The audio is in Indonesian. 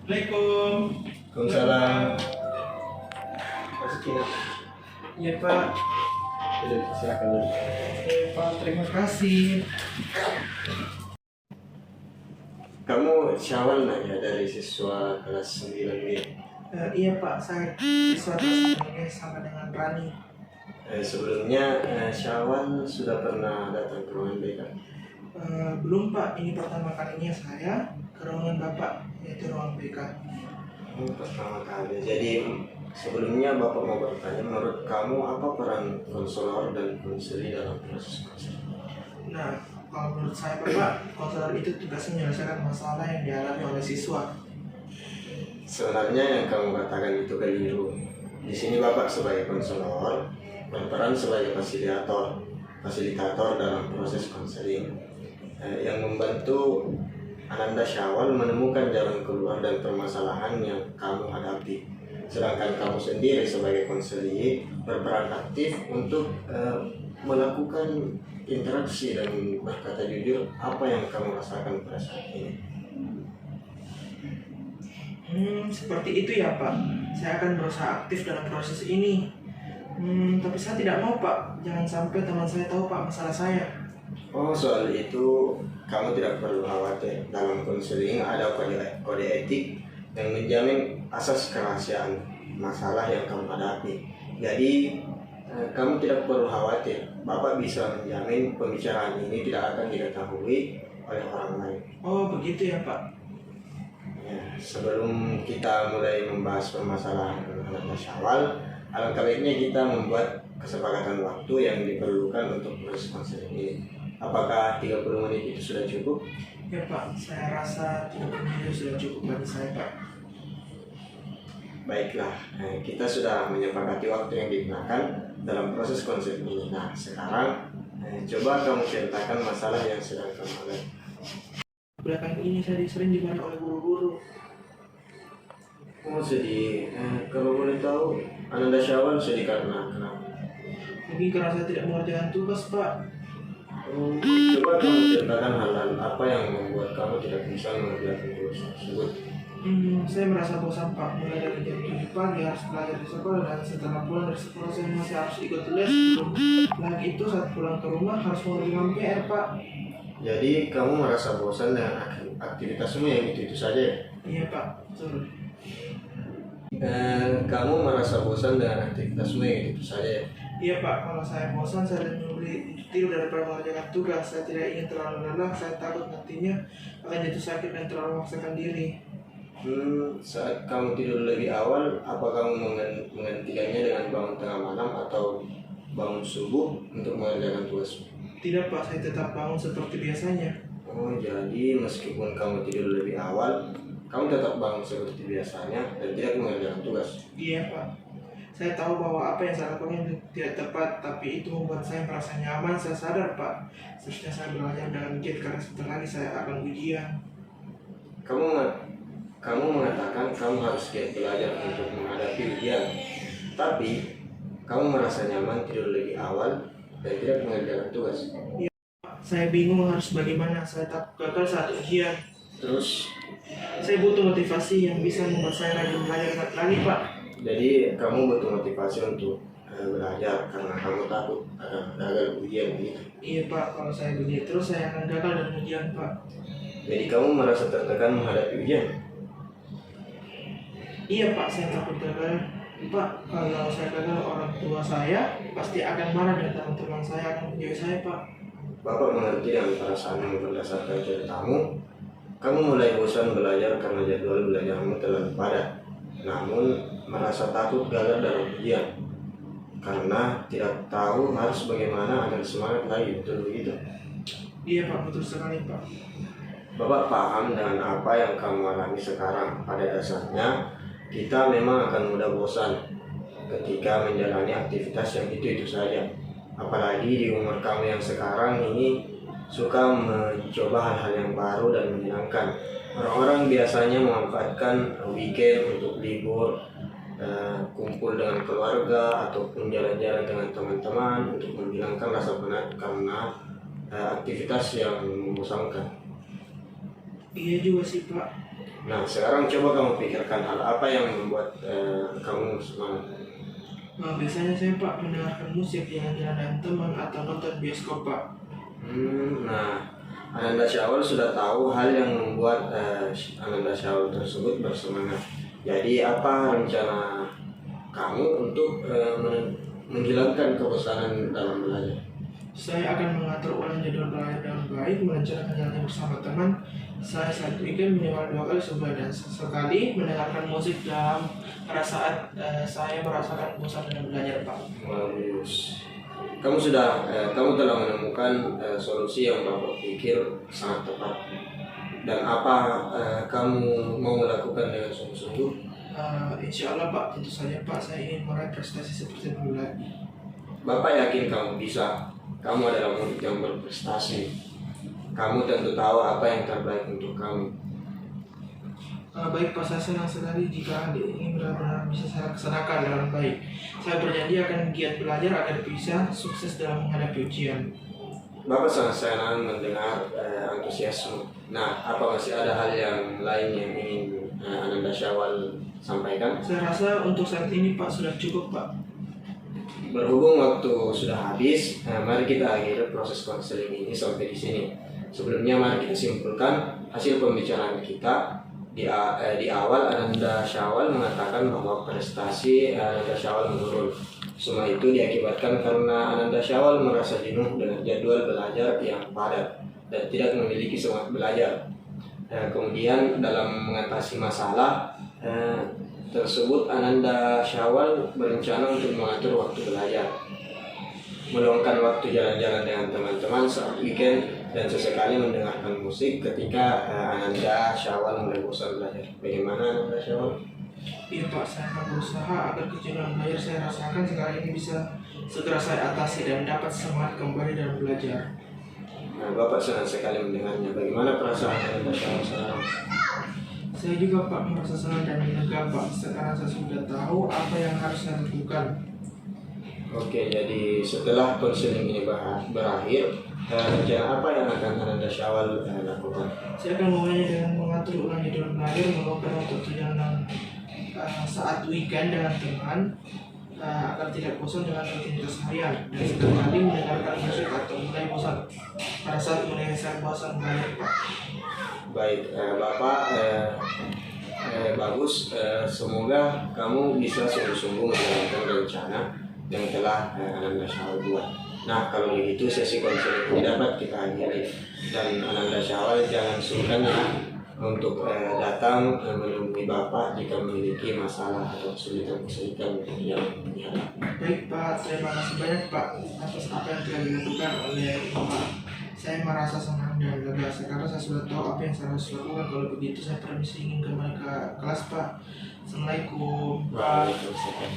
Assalamualaikum. Waalaikumsalam. Masukin. Iya Pak. Silakan dulu. Oke Pak, terima kasih. Kamu Syawal nak ya dari siswa kelas 9 ini? Iya Pak, saya siswa kelas ini sama dengan Rani. Sebelumnya Syawal sudah pernah datang ke ruangan BK? Belum Pak, ini pertama kalinya saya ke ruangan Bapak, yaitu ruang BK. Pertama kali. Jadi sebelumnya Bapak mau bertanya, menurut kamu apa peran konselor dan konseli dalam proses konseling? Nah, kalau menurut saya Bapak, konselor itu tugasnya menyelesaikan masalah yang dialami oleh siswa. Sebenarnya yang kamu katakan itu keliru. Di sini Bapak sebagai konselor berperan sebagai fasilitator dalam proses konseling yang membantu Ananda Syawal menemukan jalan keluar dan permasalahan yang kamu hadapi. Sedangkan kamu sendiri sebagai konseli berperan aktif untuk melakukan interaksi dan berkata jujur apa yang kamu rasakan pada saat ini. Seperti itu ya Pak. Saya akan berusaha aktif dalam proses ini. Tapi saya tidak mau Pak. Jangan sampai teman saya tahu Pak masalah saya. Oh, soal itu kamu tidak perlu khawatir. Dalam konseling ada kode etik yang menjamin asas kerahasiaan masalah yang kamu hadapi. Jadi kamu tidak perlu khawatir. Bapak bisa menjamin pembicaraan ini tidak akan diketahui oleh orang lain. Oh begitu ya Pak. Ya, sebelum kita mulai membahas permasalahan Ananda Syawal, alangkah baiknya kita membuat kesepakatan waktu yang diperlukan untuk proses konseling ini. Apakah 30 menit itu sudah cukup? Ya Pak, saya rasa 30 menit sudah cukup bagi saya Pak. Baiklah, kita sudah menyepakati waktu yang digunakan dalam proses konseling ini. Nah, sekarang coba kamu ceritakan masalah yang sedang kamu hadapi. Belakangan ini saya sering dimarahi oleh guru-guru. Oh, sedih. Kalau boleh tahu, Ananda Syawal sedih karena kenapa? Mungkin karena saya tidak mengerjakan tugas Pak. Coba kamu ceritakan hal-hal apa yang membuat kamu tidak bisa mengerjakan tugas tersebut. Saya merasa bosan Pak. Mulai dari jam 7 pagi harus belajar di sekolah, dan setelah pulang dari sekolah saya masih harus ikut les. Belum lagi itu saat pulang ke rumah harus mengerjakan PR Pak. Jadi kamu merasa bosan dengan aktivitasmu yang itu saja ya? Iya Pak, betul. Kamu merasa bosan dengan aktivitasmu yang itu saja ya? Iya Pak, kalau saya bosan saya lebih memilih tidur daripada mengerjakan tugas. Saya tidak ingin terlalu lelah, saya takut nantinya akan jatuh sakit dan terlalu memaksakan diri. Saat kamu tidur lebih awal, apa kamu menggantikannya dengan bangun tengah malam atau bangun subuh untuk mengerjakan tugasmu? Tidak Pak, saya tetap bangun seperti biasanya. Oh, jadi meskipun kamu tidur lebih awal, kamu tetap bangun seperti biasanya dan tidak mengerjakan tugas? Iya Pak, saya tahu bahwa apa yang saya lakukan tidak tepat, tapi itu membuat saya merasa nyaman. Saya sadar Pak, seharusnya saya belajar dengan giat karena sebentar lagi saya akan ujian. Kamu mengatakan kamu harus giat belajar untuk menghadapi ujian, tapi kamu merasa nyaman tidur lebih awal dan tidak mengerjakan tugas. Iya Pak, saya bingung harus bagaimana. Saya takut gagal saat ujian. Terus, Saya butuh motivasi yang bisa membuat saya rajin belajar lagi Pak. jadi kamu butuh motivasi untuk belajar karena kamu takut akan gagal ujian gitu. Iya Pak, kalau saya begini terus saya akan gagal dalam ujian Pak. Jadi kamu merasa tertekan menghadapi ujian? Iya Pak, saya takut gagal. Pak, kalau saya gagal orang tua saya pasti akan marah dan teman-teman saya akan menjauhi saya Pak. Bapak mengerti dengan perasaanmu berdasarkan ceritamu. Kamu mulai bosan belajar karena jadwal belajarmu terlalu padat. Namun merasa takut gagal dalam ujian karena tidak tahu harus bagaimana agar semangat lagi, betul begitu? Iya Pak, betul sekali Pak. Bapak paham dengan apa yang kamu alami sekarang. Pada dasarnya kita memang akan mudah bosan ketika menjalani aktivitas yang itu saja. Apalagi di umur kamu yang sekarang ini suka mencoba hal-hal yang baru dan menyenangkan. Orang-orang biasanya memanfaatkan weekend untuk libur, kumpul dengan keluarga ataupun jalan-jalan dengan teman-teman untuk menghilangkan rasa penat karena aktivitas yang membosankan. Iya juga sih Pak. Nah, sekarang coba kamu pikirkan hal apa yang membuat kamu semangat. Biasanya saya Pak mendengarkan musik, jalan-jalan dengan teman, atau nonton bioskop Pak. Nah, Ananda Syawal sudah tahu hal yang membuat Ananda Syawal tersebut bersemangat. Jadi apa rencana kamu untuk menghilangkan kebosanan dalam belajar? Saya akan mengatur ulang jadwal belajar dengan baik, merencanakan jalannya bersama teman. Saya saat weekend minimal 2 kali sebulan dan sekali mendengarkan musik dalam saat saya merasakan bosan dengan belajar Pak. Bagus. Kamu telah menemukan solusi yang Bapak pikir sangat tepat. Dan apa kamu mau melakukan dengan sungguh-sungguh? Insya Allah Pak, tentu saja Pak, saya ingin meraih prestasi seperti dulu lagi. Bapak yakin kamu bisa. Kamu adalah murid yang berprestasi. Kamu tentu tahu apa yang terbaik untuk kamu. Baik Pak, saya senang sekali jika adik ini benar-benar bisa saya laksanakan dengan baik. Saya berjanji akan giat belajar agar bisa sukses dalam menghadapi ujian. Bapak sangat senang mendengar antusiasme. Nah, apa masih ada hal yang lain yang ingin Ananda Syawal sampaikan? Saya rasa untuk saat ini Pak sudah cukup Pak. Berhubung waktu sudah habis, mari kita akhiri proses konseling ini sampai di sini. Sebelumnya mari kita simpulkan hasil pembicaraan kita. Di awal Ananda Syawal mengatakan bahwa prestasi Ananda Syawal menurun. Semua itu diakibatkan karena Ananda Syawal merasa jenuh dengan jadwal belajar yang padat dan tidak memiliki semangat belajar. Kemudian dalam mengatasi masalah tersebut, Ananda Syawal berencana untuk mengatur waktu belajar, meluangkan waktu jalan-jalan dengan teman-teman saat weekend, dan sesekali mendengarkan musik ketika Ananda Syawal mulai bosan belajar. Bagaimana Ananda Syawal? Iya Pak, saya akan berusaha agar kejenuhan belajar saya rasakan sekarang ini bisa segera saya atasi dan dapat semangat kembali dalam belajar. Nah, Bapak senang sekali mendengarnya. Bagaimana perasaan Ananda Syawal sekarang? Saya juga Pak merasa senang dan lega Pak. Sekarang saya sudah tahu apa yang harus saya lakukan. Oke, jadi setelah konseling ini berakhir, rencana apa yang akan Ananda Syawal lakukan? Saya akan memulainya dengan mengatur ulang jadwal belajar, meluangkan waktu perjalanan saat weekend dengan teman, agar tidak bosan dengan rutinitas harian, dan sekali mendengarkan musik atau mulai bosan pada saat mulai saya bosan belajar Pak. Baik, Bapak bagus. Semoga kamu bisa sungguh-sungguh menjalankan rencana yang telah Ananda Syawal buat. Nah, kalau begitu sesi konseling ini dapat kita akhiri, dan Ananda Syawal jangan sungkan untuk datang menemui Bapak jika memiliki masalah atau kesulitan-kesulitan yang dihadapi. Baik Pak, terima kasih banyak Pak atas apa yang telah dilakukan oleh Bapak. Saya merasa senang dan lega karena saya sudah tahu apa yang saya harus lakukan. Kalau begitu saya permisi ingin kembali ke kelas Pak. Assalamualaikum. Waalaikumsalam.